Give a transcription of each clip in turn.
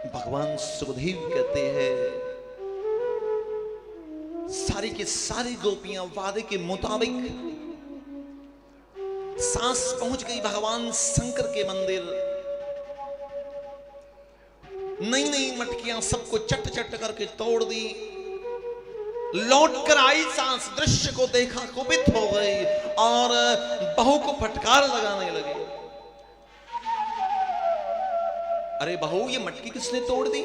भगवान सुखदेव कहते हैं सारी की सारी गोपियां वादे के मुताबिक सांस पहुंच गई भगवान शंकर के मंदिर। नई नई मटकियां सबको चट चट करके तोड़ दी। लौट कर आई सांस, दृश्य को देखा, कुपित हो गई और बहू को फटकार लगाने लगे। अरे बहू, ये मटकी किसने तोड़ दी?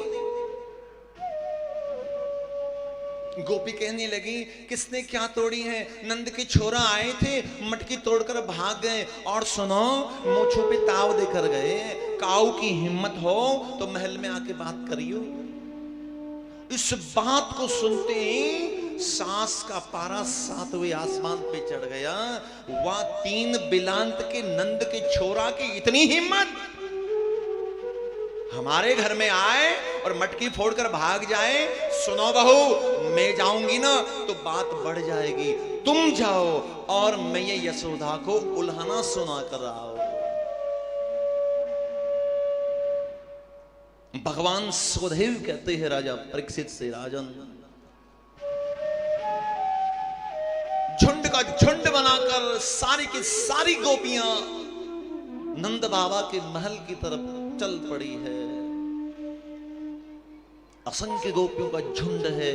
गोपी कहने लगी, किसने क्या तोड़ी है? नंद के छोरा आए थे, मटकी तोड़कर भाग गए। और सुनो, मूंछों पे ताव देकर गए। काऊ की हिम्मत हो तो महल में आके बात करियो। इस बात को सुनते ही सास का पारा 7वें आसमान पे चढ़ गया। वह 3 बिलांत के नंद के छोरा की इतनी हिम्मत, हमारे घर में आए और मटकी फोड़कर भाग जाए। सुनो बहू, मैं जाऊंगी ना तो बात बढ़ जाएगी, तुम जाओ और मैं ये यशोदा को उल्हाना सुना कर आओ। भगवान सुखदेव कहते हैं राजा परीक्षित से, राजन, झुंड का झुंड बनाकर सारी की सारी गोपियां नंद बाबा के महल की तरफ चल पड़ी है। असंख्य गोपियों का झुंड है।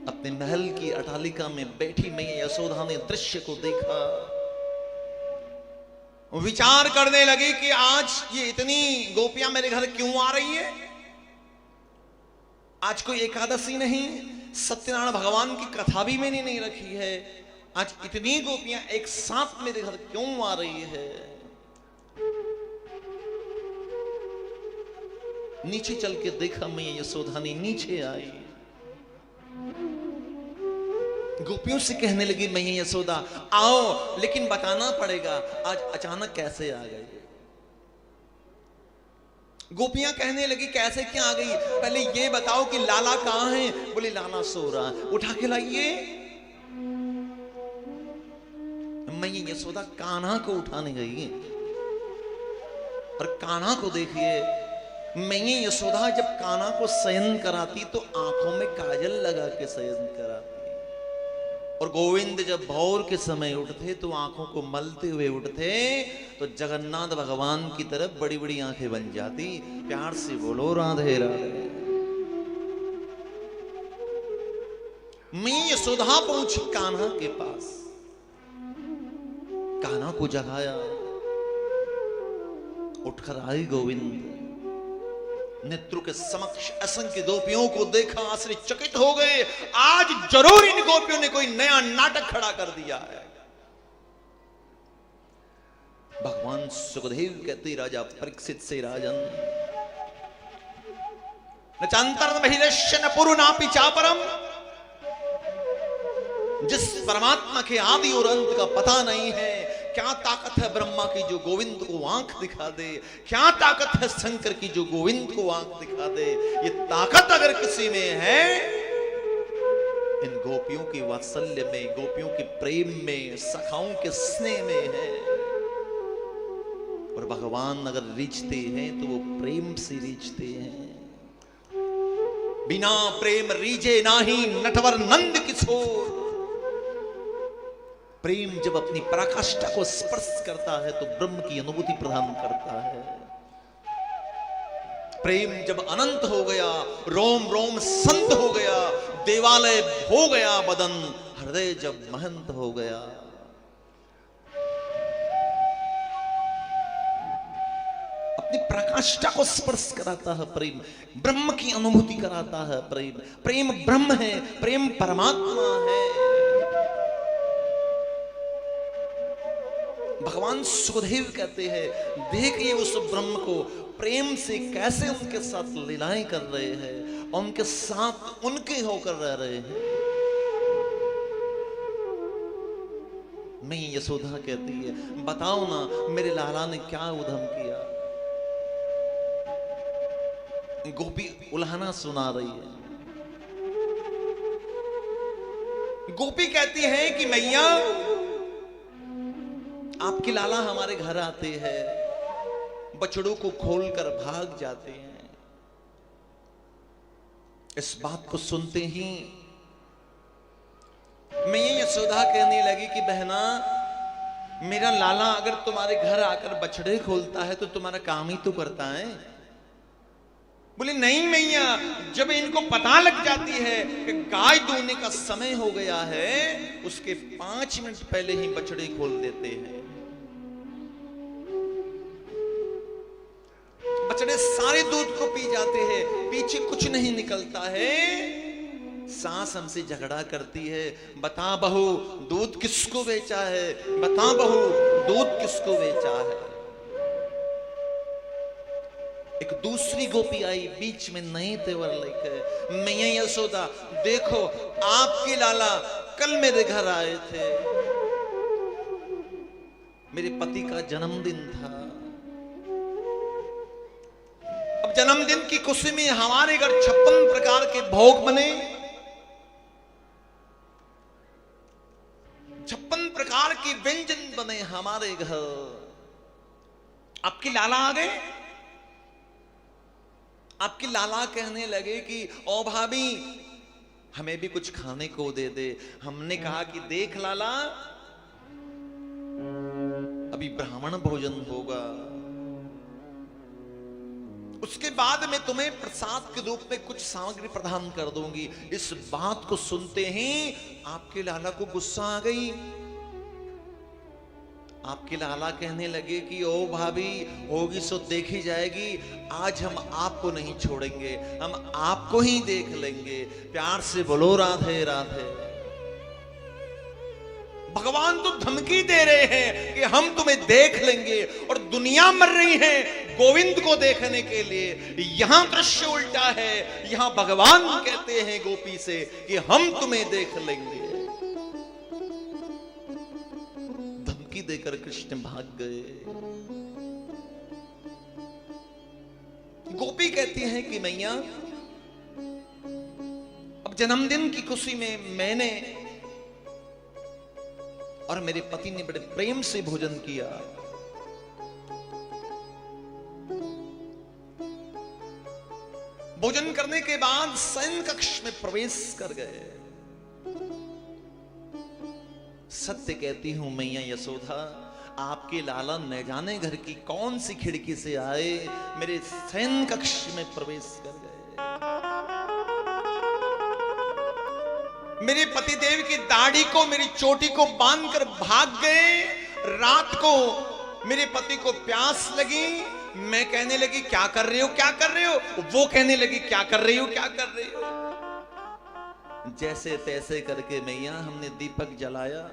अपने महल की अटालिका में बैठी मैया यशोदा ने दृश्य को देखा। विचार करने लगी कि आज ये इतनी गोपियां मेरे घर क्यों आ रही है? आज कोई एकादशी नहीं, सत्यनारायण भगवान की कथा भी मैंने नहीं रखी है। आज इतनी गोपियां एक साथ मेरे घर क्यों आ रही है? नीचे चल के देखा, मैया यशोदा ने नीचे आई। गोपियों से कहने लगी, मैया यशोदा आओ, लेकिन बताना पड़ेगा आज अचानक कैसे आ गई? गोपियां कहने लगी, कैसे क्या आ गई? पहले ये बताओ कि लाला कहां है? बोले लाला सो रहा है, उठा के लाइए। मैया यशोदा कान्हा को उठाने गई और कान्हा को देखिए, मैया यशोदा जब कान्हा को शयन कराती तो आंखों में काजल लगा के शयन कराती, और गोविंद जब भोर के समय उठते तो आंखों को मलते हुए उठते तो जगन्नाथ भगवान की तरफ बड़ी बड़ी आंखें बन जाती। प्यार से बोलो राधे राधे। मैया यशोदा पहुंची कान्हा के पास, कान्हा को जगाया, उठकर आई गोविंद। नेत्रों के समक्ष असंख्य गोपियों को देखा, आश्चर्यचकित हो गए। आज जरूर इन गोपियों ने कोई नया नाटक खड़ा कर दिया है। भगवान सुखदेव कहते राजा परीक्षित से, राजन, न चांतर महिलश्य न पुरुनापि चापरम। जिस परमात्मा के आदि और अंत का पता नहीं है, क्या ताकत है ब्रह्मा की जो गोविंद को आंख दिखा दे? क्या ताकत है शंकर की जो गोविंद को आंख दिखा दे? ये ताकत अगर किसी में है, इन गोपियों के वात्सल्य में, गोपियों के प्रेम में, सखाओं के स्नेह में है। और भगवान अगर रीझते हैं तो वो प्रेम से रीझते हैं। बिना प्रेम रीझे नाही नटवर नंद किशोर। प्रेम जब अपनी पराकाष्ठा को स्पर्श करता है तो ब्रह्म की अनुभूति प्रदान करता है। प्रेम जब अनंत हो गया, रोम रोम संत हो गया, देवालय हो गया बदन, हृदय जब महंत हो गया। अपनी प्रकाष्ठा को स्पर्श कराता है प्रेम, ब्रह्म की अनुभूति कराता है प्रेम। प्रेम ब्रह्म है, प्रेम परमात्मा है। भगवान सुखदेव कहते हैं, देखिए उस ब्रह्म को प्रेम से कैसे उनके साथ लीलाएं कर रहे हैं, उनके साथ उनके होकर रह रहे हैं। मैं यशोदा कहती है, बताओ ना मेरे लाला ने क्या उधम किया? गोपी उल्हाना सुना रही है। गोपी कहती है कि मैया, आपके लाला हमारे घर आते हैं, बछड़ों को खोलकर भाग जाते हैं। इस बात को सुनते ही मैया यशोदा कहने लगी कि बहना, मेरा लाला अगर तुम्हारे घर आकर बछड़े खोलता है तो तुम्हारा काम ही तो करता है। बोले नहीं मैया, जब इनको पता लग जाती है कि गाय दूहने का समय हो गया है, उसके 5 मिनट पहले ही बछड़े खोल देते हैं। बछड़े सारे दूध को पी जाते हैं, पीछे कुछ नहीं निकलता है। सास हमसे झगड़ा करती है, बता बहू दूध किसको बेचा है, बता बहू दूध किसको बेचा है। एक दूसरी गोपी आई बीच में नए तेवर लेकर, मैया यशोदा देखो आपके लाला कल मेरे घर आए थे, मेरे पति का जन्मदिन था। अब जन्मदिन की खुशी में हमारे घर 56 प्रकार के भोग बने, 56 प्रकार के व्यंजन बने हमारे घर। आपके लाला आ गए। आपके लाला कहने लगे कि ओ भाभी हमें भी कुछ खाने को दे दे। हमने कहा कि देख लाला, अभी ब्राह्मण भोजन होगा, उसके बाद मैं तुम्हें प्रसाद के रूप में कुछ सामग्री प्रदान कर दूंगी। इस बात को सुनते ही आपके लाला को गुस्सा आ गई। आपके लाला कहने लगे कि ओ भाभी होगी सो देखी जाएगी, आज हम आपको नहीं छोड़ेंगे, हम आपको ही देख लेंगे। प्यार से बोलो राधे राधे। भगवान तो धमकी दे रहे हैं कि हम तुम्हें देख लेंगे, और दुनिया मर रही है गोविंद को देखने के लिए। यहां दृश्य उल्टा है, यहां भगवान कहते हैं गोपी से कि हम तुम्हें देख लेंगे। धमकी देकर कृष्ण भाग गए। गोपी कहती है कि मैया, अब जन्मदिन की खुशी में मैंने और मेरे पति ने बड़े प्रेम से भोजन किया, भोजन करने के बाद शयन कक्ष में प्रवेश कर गए। सत्य कहती हूं मैया यशोदा, आपके लाला न जाने घर की कौन सी खिड़की से आए, मेरे शयन कक्ष में प्रवेश कर गए। मेरे पतिदेव की दाढ़ी को, मेरी चोटी को बांधकर भाग गए। रात को मेरे पति को प्यास लगी, मैं कहने लगी क्या कर रहे हो क्या कर रहे हो, वो कहने लगी क्या कर रही हो क्या कर रही हो। जैसे तैसे करके मैया हमने दीपक जलाया।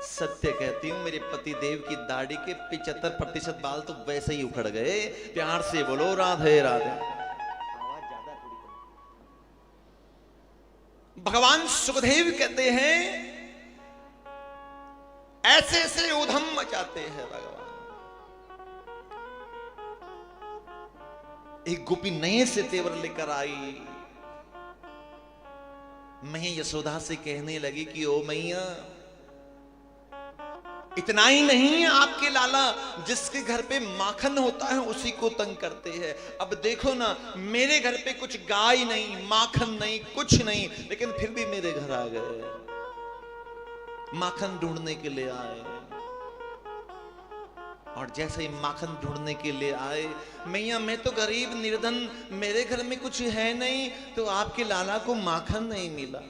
सत्य कहती हूं मेरे पति देव की दाढ़ी के 75% बाल तो वैसे ही उखड़ गए। प्यार से बोलो राधे राधे। भगवान सुखदेव कहते हैं ऐसे ऐसे उधम मचाते हैं भगवान। एक गोपी नए से तेवर लेकर आई। मैं यशोदा से कहने लगी कि ओ मैया, इतना ही नहीं, आपके लाला जिसके घर पे माखन होता है उसी को तंग करते हैं। अब देखो ना, मेरे घर पे कुछ गाय नहीं, माखन नहीं, कुछ नहीं, लेकिन फिर भी मेरे घर आ गए, माखन ढूंढने के लिए आए। और जैसे ही माखन ढूंढने के लिए आए, मैया मैं तो गरीब निर्धन, मेरे घर में कुछ है नहीं, तो आपके लाला को माखन नहीं मिला।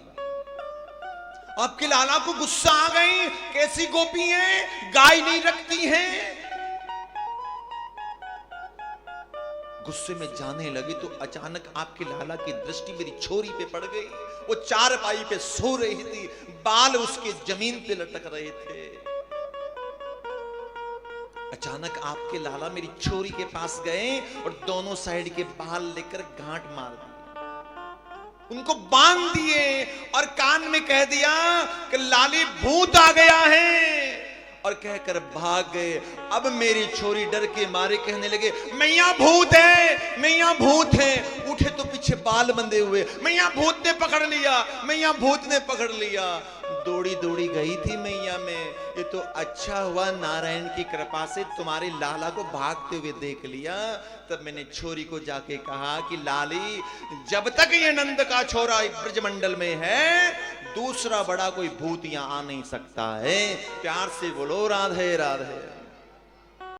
आपके लाला को गुस्सा आ गई, कैसी गोपी है, गाय नहीं रखती है। गुस्से में जाने लगी तो अचानक आपके लाला की दृष्टि मेरी छोरी पे पड़ गई। वो चारपाई पे सो रही थी, बाल उसके जमीन पे लटक रहे थे। अचानक आपके लाला मेरी छोरी के पास गए और दोनों साइड के बाल लेकर गांठ मार दी, उनको बांध दिए और कान में कह दिया कि लाली भूत आ गया है, और कहकर भाग गए। अब मेरी छोरी डर के मारे कहने लगे मैया भूत है, मैया भूत है। उठे तो पीछे बाल बंधे हुए, मैया भूत ने पकड़ लिया, मैया भूत ने पकड़ लिया। दौड़ी दौड़ी गई थी मैया में। ये तो अच्छा हुआ नारायण की कृपा से तुम्हारे लाला को भागते हुए देख लिया। तब मैंने छोरी को जाके कहा कि लाली, जब तक ये नंद का छोरा ब्रजमंडल में है, दूसरा बड़ा कोई भूत यहां आ नहीं सकता है। प्यार से बोलो राधे राधे।